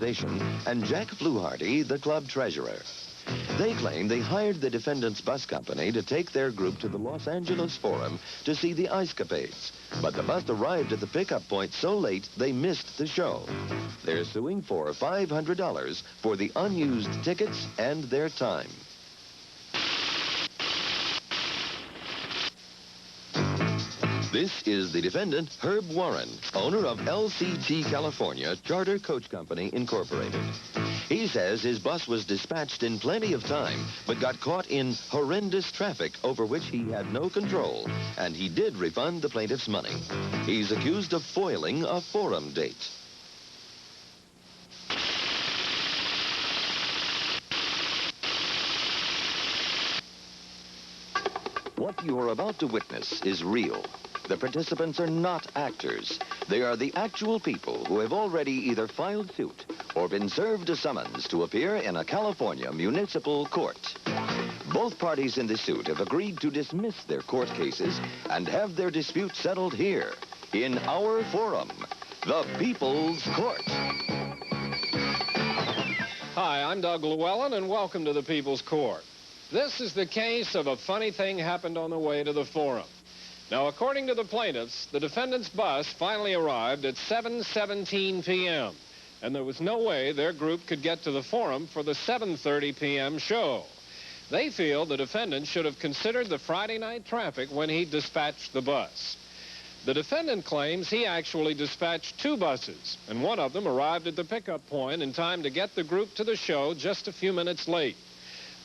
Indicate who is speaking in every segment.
Speaker 1: and Jack Fluharty, the club treasurer. They claim they hired the defendant's bus company to take their group to the Los Angeles Forum to see the ice capades. But the bus arrived at the pickup point so late they missed the show. They're suing for $500 for the unused tickets and their time. This is the defendant, Herb Warren, owner of LCT California Charter Coach Company, Incorporated. He says his bus was dispatched in plenty of time, but got caught in horrendous traffic over which he had no control, and he did refund the plaintiff's money. He's accused of foiling a forum date. What you are about to witness is real. The participants are not actors. They are the actual people who have already either filed suit or been served a summons to appear in a California municipal court. Both parties in the suit have agreed to dismiss their court cases and have their dispute settled here in our forum, the People's Court.
Speaker 2: Hi, I'm Doug Llewellyn, and welcome to the People's Court. This is the case of a funny thing happened on the way to the forum. Now, according to the plaintiffs, the defendant's bus finally arrived at 7:17 p.m., and there was no way their group could get to the forum for the 7:30 p.m. show. They feel the defendant should have considered the Friday night traffic when he dispatched the bus. The defendant claims he actually dispatched two buses, and one of them arrived at the pickup point in time to get the group to the show just a few minutes late.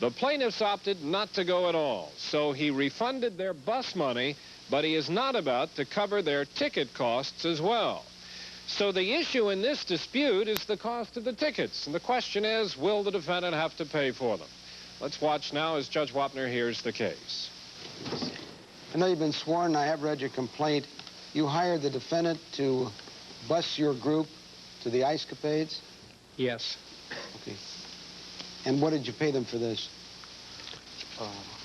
Speaker 2: The plaintiffs opted not to go at all, so he refunded their bus money, but he is not about to cover their ticket costs as well. So the issue in this dispute is the cost of the tickets, and the question is, will the defendant have to pay for them? Let's watch now as Judge Wapner hears the case.
Speaker 3: I know you've been sworn, I have read your complaint. You hired the defendant to bus your group to the ice capades?
Speaker 4: Yes.
Speaker 3: Okay. And what did you pay them for this?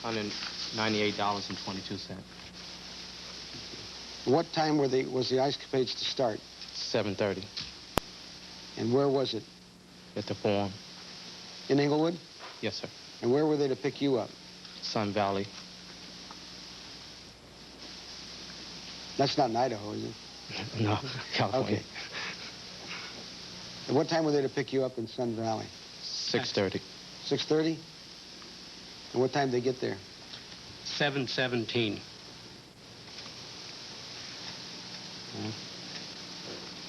Speaker 4: $198.22.
Speaker 3: What time was the ice capades to start?
Speaker 4: 7:30.
Speaker 3: And where was it?
Speaker 4: At the forum.
Speaker 3: In Inglewood?
Speaker 4: Yes, sir.
Speaker 3: And where were they to pick you up?
Speaker 4: Sun Valley.
Speaker 3: That's not in Idaho, is it?
Speaker 4: No, California.
Speaker 3: Okay. And what time were they to pick you up in Sun Valley?
Speaker 4: 6:30.
Speaker 3: 6:30? And what time did they get there?
Speaker 4: 7:17.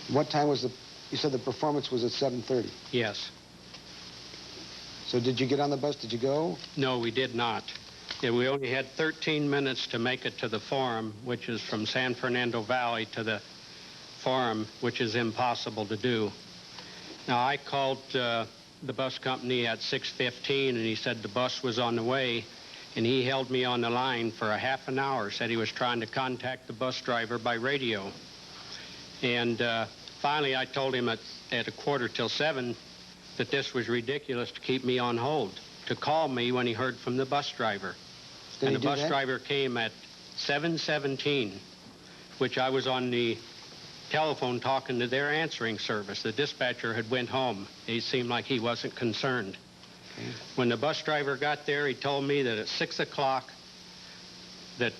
Speaker 3: What time was you said the performance was at 7:30?
Speaker 4: Yes.
Speaker 3: So did you get on the bus? Did you go?
Speaker 4: No, we did not. Yeah, we only had 13 minutes to make it to the forum, which is from San Fernando Valley to the forum, which is impossible to do. Now, I called the bus company at 6:15, and he said the bus was on the way, and he held me on the line for a half an hour, said he was trying to contact the bus driver by radio. And finally, I told him at 6:45 that this was ridiculous to keep me on hold, to call me when he heard from the bus driver. And the bus driver came at 7:17, which I was on the telephone talking to their answering service. The dispatcher had went home. He seemed like he wasn't concerned. Okay. When the bus driver got there, he told me that at 6 o'clock that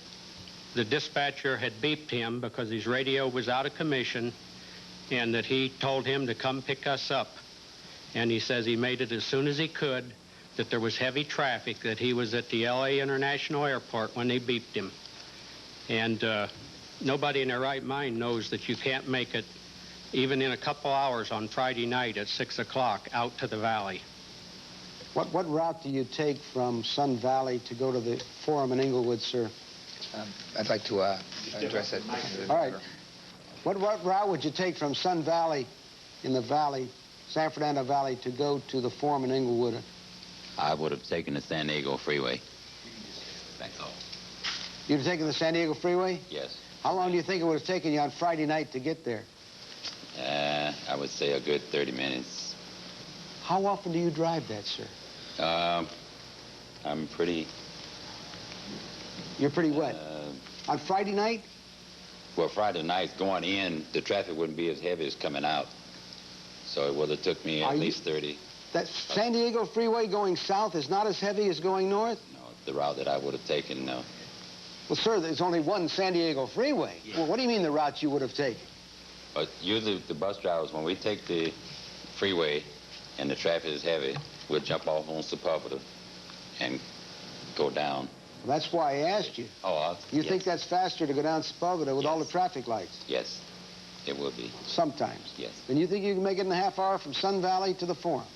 Speaker 4: the dispatcher had beeped him because his radio was out of commission, and that he told him to come pick us up. And he says he made it as soon as he could, that there was heavy traffic, that he was at the L.A. International Airport when they beeped him. And nobody in their right mind knows that you can't make it, even in a couple hours on Friday night at 6 o'clock, out to the valley.
Speaker 3: What route do you take from Sun Valley to go to the forum in Inglewood, sir?
Speaker 5: I'd like to address it.
Speaker 3: All right. What route would you take from Sun Valley in the valley, San Fernando Valley, to go to the forum in Inglewood?
Speaker 6: I would have taken the San Diego Freeway. That's all.
Speaker 3: You'd have taken the San Diego Freeway?
Speaker 6: Yes.
Speaker 3: How long do you think it would have taken you on Friday night to get there?
Speaker 6: I would say a good 30 minutes.
Speaker 3: How often do you drive that, sir?
Speaker 6: I'm pretty...
Speaker 3: You're pretty what? On Friday night?
Speaker 6: Well, Friday night, going in, the traffic wouldn't be as heavy as coming out. So it would have took me
Speaker 3: Are
Speaker 6: at
Speaker 3: you-
Speaker 6: least 30.
Speaker 3: That San Diego Freeway going south is not as heavy as going north?
Speaker 6: No, the route that I would have taken, no.
Speaker 3: Well, sir, there's only one San Diego Freeway.
Speaker 6: Yeah.
Speaker 3: Well, what do you mean the route you would have taken?
Speaker 6: But usually the bus drivers, when we take the freeway and the traffic is heavy, we'll jump off on Sepulveda and go down.
Speaker 3: Well, that's why I asked you.
Speaker 6: Oh,
Speaker 3: You
Speaker 6: yes.
Speaker 3: think that's faster to go down Sepulveda with all the
Speaker 6: Yes.
Speaker 3: traffic lights?
Speaker 6: Yes, it will be.
Speaker 3: Sometimes.
Speaker 6: Yes.
Speaker 3: Then you think you can make it in a half hour from Sun Valley to the Forum?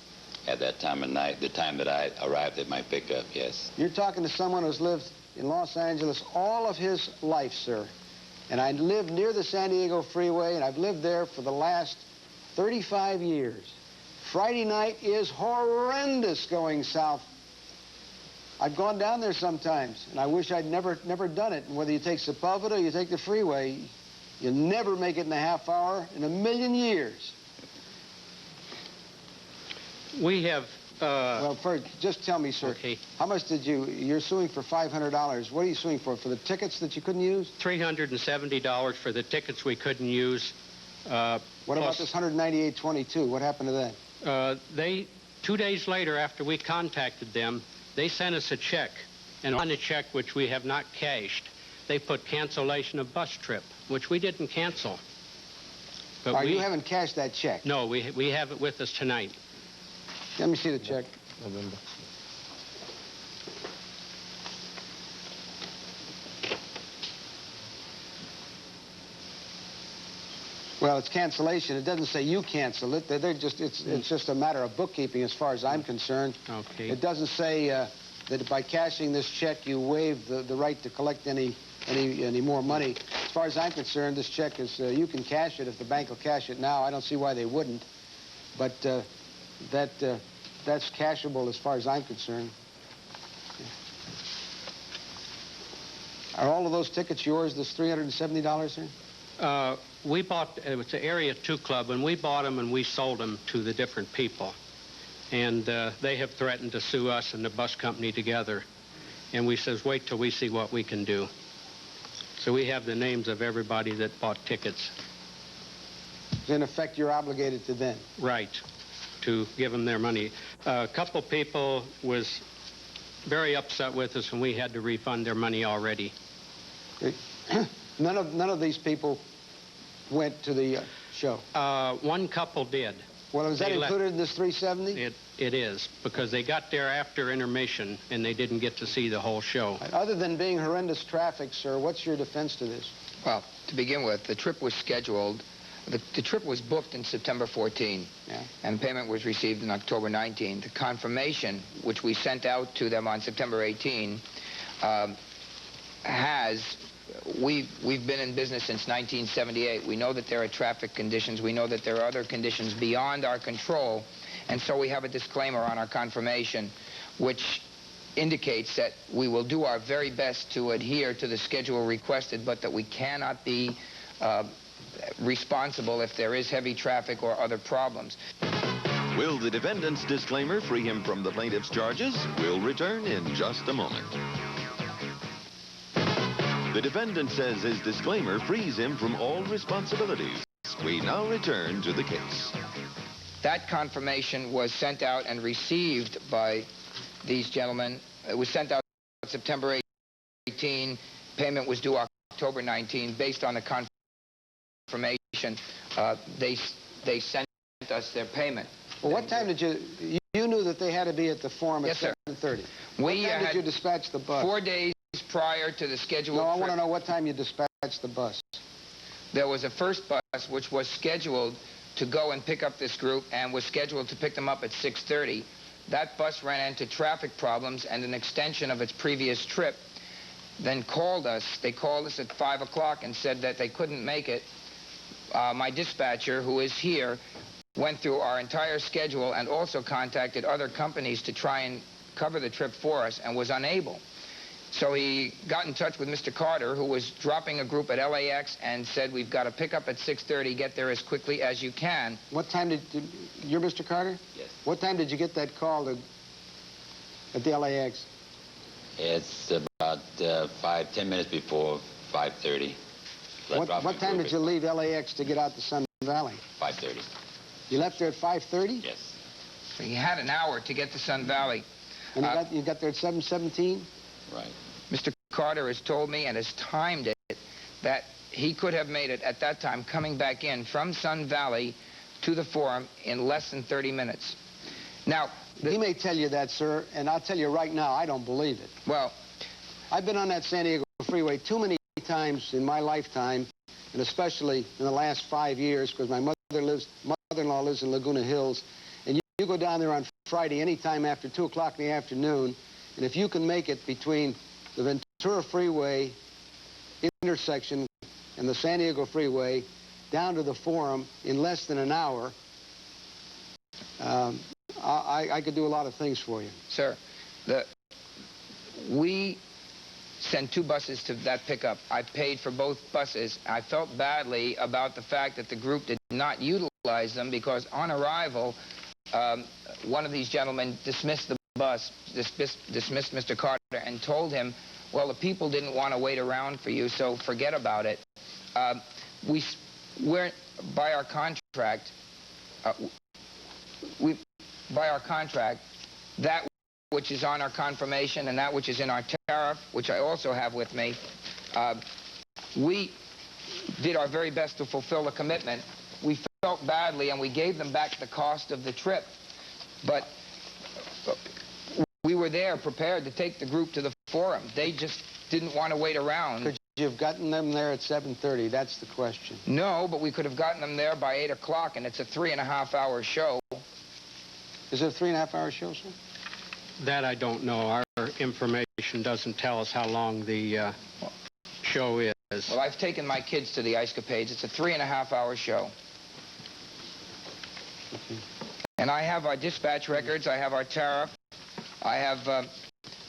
Speaker 6: At that time of night, the time that I arrived at my pickup, yes.
Speaker 3: You're talking to someone who's lived in Los Angeles all of his life, sir. And I live near the San Diego Freeway, and I've lived there for the last 35 years. Friday night is horrendous going south. I've gone down there sometimes, and I wish I'd never done it. And whether you take Sepulveda or you take the freeway, you'll never make it in a half hour in a million years.
Speaker 4: We have,
Speaker 3: Well, first, just tell me, sir,
Speaker 4: okay,
Speaker 3: how much did you're suing for $500. What are you suing for? For the tickets that you couldn't use?
Speaker 4: $370 for the tickets we couldn't use.
Speaker 3: What about this $198.22? What happened to that?
Speaker 4: They, 2 days later, after we contacted them, they sent us a check. And on the check, which we have not cashed, they put cancellation of bus trip, which we didn't cancel. But
Speaker 3: You haven't cashed that check?
Speaker 4: No, we have it with us tonight.
Speaker 3: Let me see the check.
Speaker 2: November.
Speaker 3: Well, it's cancellation. It doesn't say you cancel it. It's just a matter of bookkeeping as far as I'm concerned.
Speaker 4: Okay.
Speaker 3: It doesn't say that by cashing this check you waive the right to collect any more money. As far as I'm concerned, this check is, you can cash it if the bank will cash it now. I don't see why they wouldn't. But that's cashable as far as I'm concerned. Are all of those tickets yours, this $370, sir?
Speaker 4: We bought, it was the Area 2 Club, and we bought them and we sold them to the different people. And they have threatened to sue us and the bus company together. And we says, wait till we see what we can do. So we have the names of everybody that bought tickets.
Speaker 3: In effect, you're obligated to them.
Speaker 4: Right, to give them their money. A couple people was very upset with us, and we had to refund their money already.
Speaker 3: None of these people went to the show.
Speaker 4: One couple did.
Speaker 3: Well, is that
Speaker 4: They
Speaker 3: included in this 370?
Speaker 4: It is, because they got there after intermission, and they didn't get to see the whole show.
Speaker 3: Other than being horrendous traffic, sir, what's your defense to this?
Speaker 5: Well, to begin with, the trip was scheduled. The trip was booked in September 14,
Speaker 3: Yeah.
Speaker 5: and payment was received in October 19. The confirmation, which we sent out to them on September 18, we've been in business since 1978. We know that there are traffic conditions. We know that there are other conditions beyond our control, and so we have a disclaimer on our confirmation, which indicates that we will do our very best to adhere to the schedule requested, but that we cannot be responsible if there is heavy traffic or other problems.
Speaker 1: Will the defendant's disclaimer free him from the plaintiff's charges? We'll return in just a moment. The defendant says his disclaimer frees him from all responsibilities. We now return to the case.
Speaker 5: That confirmation was sent out and received by these gentlemen. It was sent out September 18. Payment was due October 19. Based on the confirmation, they sent us their payment.
Speaker 3: Well, what time did you knew that they had to be at the Forum at
Speaker 5: Yes, sir.
Speaker 3: 7:30.
Speaker 5: We
Speaker 3: What time
Speaker 5: had
Speaker 3: did you dispatch the bus?
Speaker 5: 4 days prior to the scheduled
Speaker 3: No, I
Speaker 5: trip.
Speaker 3: want to know what time you dispatched the bus.
Speaker 5: There was a first bus which was scheduled to go and pick up this group and was scheduled to pick them up at 6:30. That bus ran into traffic problems and an extension of its previous trip, then called us. They called us at 5 o'clock and said that they couldn't make it. My dispatcher, who is here, went through our entire schedule and also contacted other companies to try and cover the trip for us and was unable. So he got in touch with Mr. Carter, who was dropping a group at LAX, and said, we've got to pick up at 6:30, get there as quickly as you can.
Speaker 3: What time you're Mr. Carter?
Speaker 6: Yes.
Speaker 3: What time did you get that call at the LAX?
Speaker 6: It's about 10 minutes before 5:30.
Speaker 3: What time did you leave LAX to get out to Sun Valley?
Speaker 6: 5:30.
Speaker 3: You left there at 5:30?
Speaker 6: Yes.
Speaker 5: So he had an hour to get to Sun Valley.
Speaker 3: And you got there at 7:17?
Speaker 6: Right.
Speaker 5: Mr. Carter has told me and has timed it that he could have made it at that time coming back in from Sun Valley to the Forum in less than 30 minutes. Now,
Speaker 3: He may tell you that, sir, and I'll tell you right now, I don't believe it.
Speaker 5: well,
Speaker 3: I've been on that San Diego freeway too many times in my lifetime, and especially in the last 5 years, because my mother-in-law lives in Laguna Hills, and you go down there on Friday anytime after 2 o'clock in the afternoon, and if you can make it between the Ventura Freeway intersection and the San Diego Freeway down to the Forum in less than an hour, I could do a lot of things for you.
Speaker 5: sir, we sent 2 buses to that pickup. I paid for both buses. I felt badly about the fact that the group did not utilize them because on arrival, one of these gentlemen dismissed the bus, dismissed Mr. Carter, and told him, well, the people didn't want to wait around for you, so forget about it. We're by our contract, that which is on our confirmation and that which is in our tariff, which I also have with me, we did our very best to fulfill the commitment. We felt badly and we gave them back the cost of the trip. But we were there prepared to take the group to the Forum. They just didn't want to wait around.
Speaker 3: Could you have gotten them there at 7:30? That's the question.
Speaker 5: No, but we could have gotten them there by 8 o'clock, and it's a 3.5-hour show.
Speaker 3: Is it a 3.5-hour show, sir?
Speaker 4: That I don't know. Our information doesn't tell us how long the show is.
Speaker 5: Well, I've taken my kids to the Ice Capades. It's a 3.5-hour show.
Speaker 3: Okay.
Speaker 5: And I have our dispatch records. I have our tariff. I have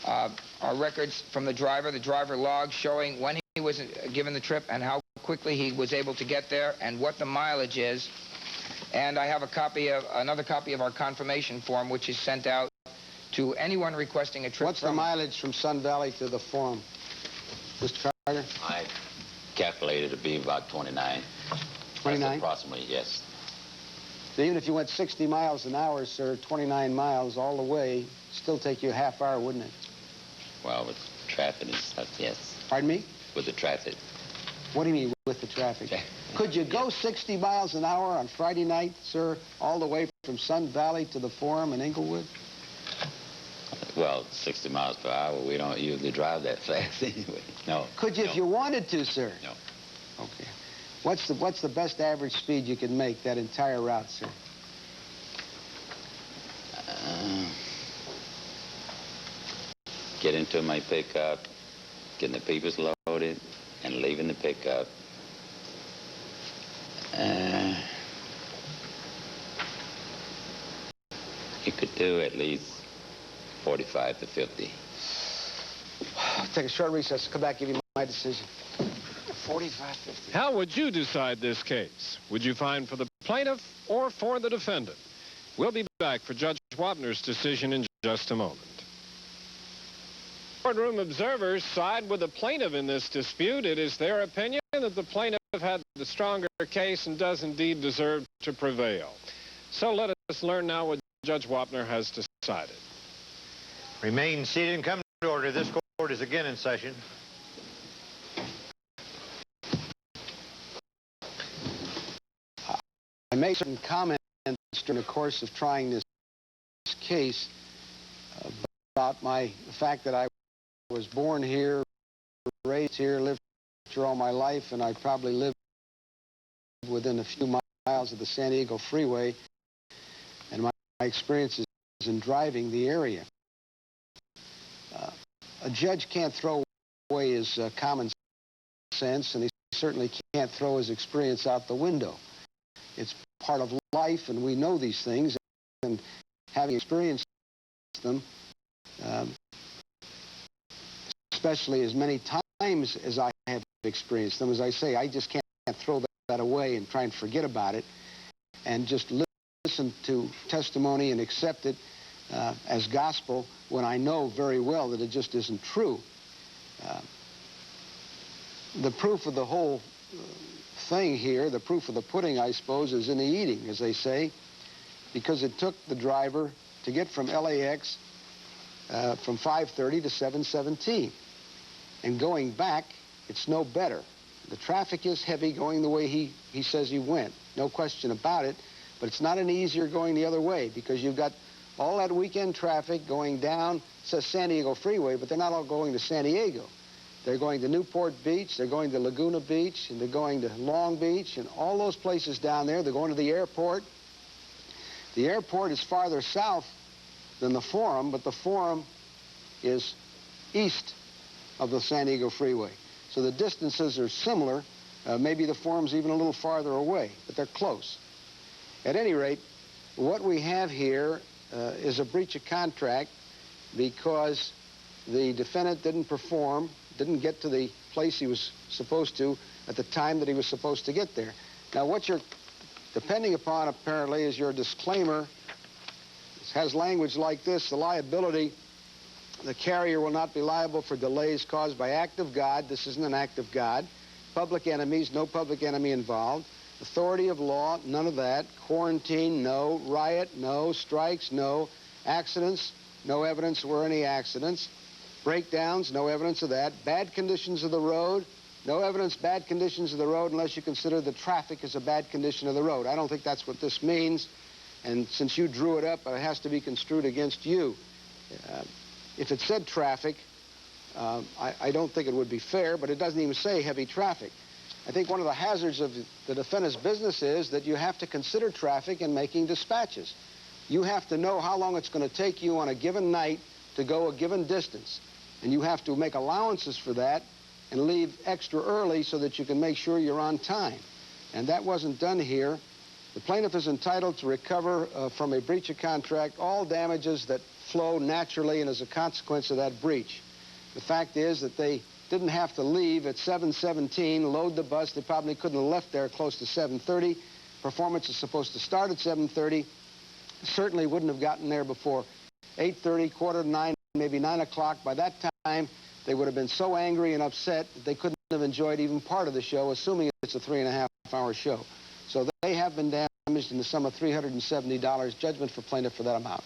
Speaker 5: our records from the driver log showing when he was given the trip and how quickly he was able to get there and what the mileage is. And I have another copy of our confirmation form, which is sent out to anyone requesting a trip.
Speaker 3: What's the mileage from Sun Valley to the Forum, Mr. Carter?
Speaker 6: I calculated it to be about 29.
Speaker 3: 29?
Speaker 6: That's approximately, yes.
Speaker 3: So even if you went 60 miles an hour, sir, 29 miles all the way, still take you a half hour, wouldn't it?
Speaker 6: Well, with traffic and stuff, yes.
Speaker 3: Pardon me?
Speaker 6: With the traffic.
Speaker 3: What do you mean with the traffic? Could you go 60 miles an hour on Friday night, sir, all the way from Sun Valley to the Forum in Inglewood?
Speaker 6: Well, 60 miles per hour, we don't usually drive that fast anyway. No.
Speaker 3: Could you
Speaker 6: no.
Speaker 3: if you wanted to, sir?
Speaker 6: No.
Speaker 3: Okay. What's the best average speed you can make that entire route, sir?
Speaker 6: Get into my pickup, getting the papers loaded, and leaving the pickup. You could do at least 45 to 50.
Speaker 3: I'll take a short recess. Come back, give you my decision. 45, 50.
Speaker 2: How would you decide this case? Would you find for the plaintiff or for the defendant? We'll be back for Judge Wapner's decision in just a moment. Courtroom observers side with the plaintiff in this dispute. It is their opinion that the plaintiff had the stronger case and does indeed deserve to prevail. So let us learn now what Judge Wapner has decided.
Speaker 7: Remain seated and come to order. This court is again in session.
Speaker 3: I made certain comments during the course of trying this case about the fact that I was born here, raised here, lived here all my life, and I probably lived within a few miles of the San Diego freeway, and my experiences in driving the area. A judge can't throw away his common sense, and he certainly can't throw his experience out the window. It's part of life, and we know these things, and having experienced them, especially as many times as I have experienced them, as I say, I just can't throw that away and try and forget about it and just listen to testimony and accept it as gospel when I know very well that it just isn't true. The proof of the whole thing here, the proof of the pudding, I suppose, is in the eating, as they say, because it took the driver to get from LAX from 5:30 to 7:17. And going back, it's no better. The traffic is heavy going the way he says he went. No question about it. But it's not any easier going the other way because you've got all that weekend traffic going down, it says San Diego Freeway, but they're not all going to San Diego. They're going to Newport Beach, they're going to Laguna Beach, and they're going to Long Beach, and all those places down there. They're going to the airport. The airport is farther south than the Forum, but the Forum is east of the San Diego Freeway. So the distances are similar. Maybe the Forum's even a little farther away, but they're close. At any rate, what we have here is a breach of contract because the defendant didn't perform, didn't get to the place he was supposed to at the time that he was supposed to get there. Now, what you're depending upon, apparently, is your disclaimer. It has language like this: the liability, the carrier will not be liable for delays caused by act of God. This isn't an act of God. Public enemies, no public enemy involved. Authority of law, none of that. Quarantine, no. Riot, no. Strikes, no. Accidents, no evidence there were any accidents. Breakdowns, no evidence of that. Bad conditions of the road, no evidence bad conditions of the road unless you consider the traffic as a bad condition of the road. I don't think that's what this means. And since you drew it up, it has to be construed against you. If it said traffic, I don't think it would be fair, but it doesn't even say heavy traffic. I think one of the hazards of the defendant's business is that you have to consider traffic in making dispatches. You have to know how long it's going to take you on a given night to go a given distance. And you have to make allowances for that and leave extra early so that you can make sure you're on time. And that wasn't done here. The plaintiff is entitled to recover from a breach of contract all damages that flow naturally and as a consequence of that breach. The fact is that they didn't have to leave at 7:17, load the bus. They probably couldn't have left there close to 7:30. Performance is supposed to start at 7:30. Certainly wouldn't have gotten there before 8:30, quarter to 9, maybe 9 o'clock. By that time, they would have been so angry and upset that they couldn't have enjoyed even part of the show, assuming it's a 3.5-hour show. So they have been damaged in the sum of $370. Judgment for plaintiff for that amount.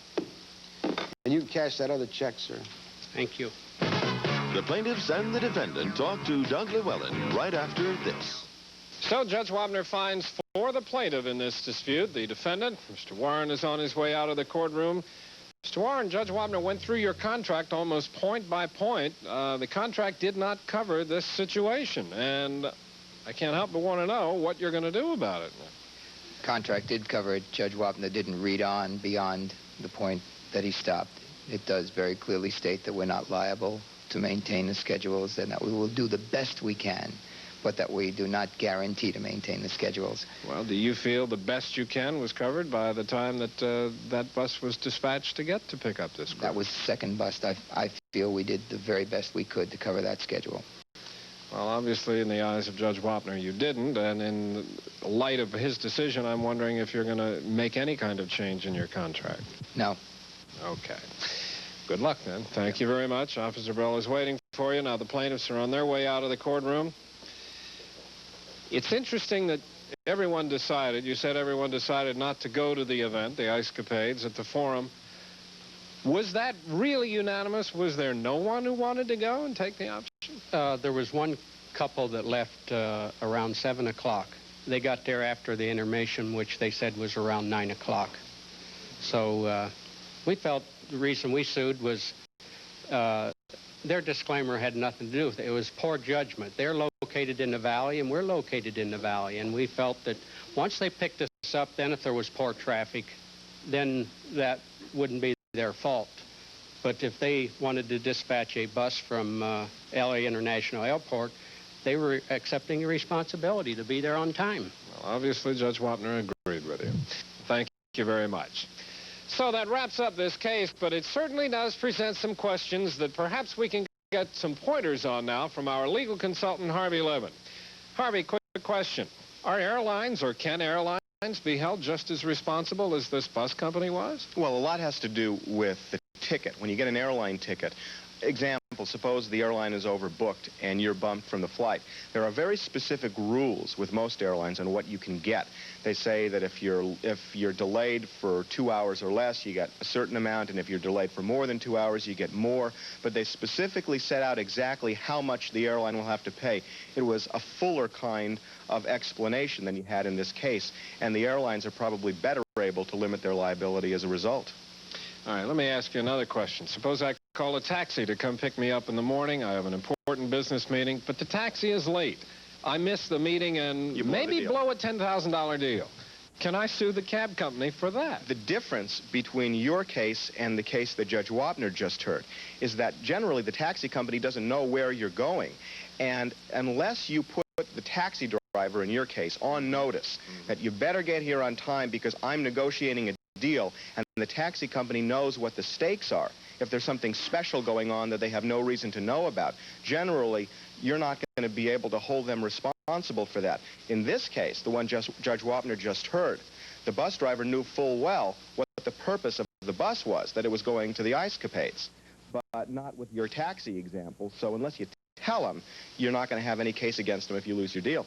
Speaker 3: And you can cash that other check, sir.
Speaker 4: Thank you.
Speaker 1: The plaintiffs and the defendant talk to Doug Llewellyn right after this.
Speaker 2: So Judge Wapner finds for the plaintiff in this dispute. The defendant, Mr. Warren, is on his way out of the courtroom. Mr. Warren, Judge Wapner went through your contract almost point by point. The contract did not cover this situation, and I can't help but want to know what you're going to do about it.
Speaker 5: Contract did cover it. Judge Wapner didn't read on beyond the point that he stopped. It does very clearly state that we're not liable to maintain the schedules and that we will do the best we can, but that we do not guarantee to maintain the schedules.
Speaker 2: Well, do you feel the best you can was covered by the time that that bus was dispatched to get to pick up this group?
Speaker 5: That was the second bus. I feel we did the very best we could to cover that schedule.
Speaker 2: Well, obviously, in the eyes of Judge Wapner, you didn't, and in light of his decision, I'm wondering if you're going to make any kind of change in your contract.
Speaker 5: No.
Speaker 2: Okay. Good luck, then. Thank you very much. Officer Bell is waiting for you. Now, the plaintiffs are on their way out of the courtroom. It's interesting that everyone decided, you said everyone decided not to go to the event, the Ice Capades at the Forum. Was that really unanimous? Was there no one who wanted to go and take the option?
Speaker 4: There was one couple that left around 7 o'clock. They got there after the intermission, which they said was around 9 o'clock. So we felt the reason we sued was their disclaimer had nothing to do with it. It was poor judgment. They're located in the valley, and we're located in the valley. And we felt that once they picked us up, then if there was poor traffic, then that wouldn't be their fault. But if they wanted to dispatch a bus from L.A. International Airport, they were accepting the responsibility to be there on time.
Speaker 2: Well, obviously, Judge Wapner agreed with you. Thank you very much. So that wraps up this case, but it certainly does present some questions that perhaps we can get some pointers on now from our legal consultant, Harvey Levin. Harvey, quick question. Are airlines, or can airlines, be held just as responsible as this bus company was?
Speaker 8: Well, a lot has to do with the ticket. When you get an airline ticket, example, suppose the airline is overbooked and you're bumped from the flight. There are very specific rules with most airlines on what you can get. They say that if you're delayed for 2 hours or less, you get a certain amount, and if you're delayed for more than 2 hours, you get more. But they specifically set out exactly how much the airline will have to pay. It was a fuller kind of explanation than you had in this case, and the airlines are probably better able to limit their liability as a result.
Speaker 2: All right, let me ask you another question. Suppose I call a taxi to come pick me up in the morning. I have an important business meeting, but the taxi is late. I miss the meeting and maybe blow a $10,000 deal. Can I sue the cab company for that?
Speaker 8: The difference between your case and the case that Judge Wapner just heard is that generally the taxi company doesn't know where you're going. And unless you put the taxi driver, in your case, on notice that you better get here on time because I'm negotiating a deal, and the taxi company knows what the stakes are, if there's something special going on that they have no reason to know about, generally, you're not going to be able to hold them responsible for that. In this case, the one Judge Wapner just heard, the bus driver knew full well what the purpose of the bus was, that it was going to the ice capades, but not with your taxi example. So unless you tell him, you're not going to have any case against him if you lose your deal.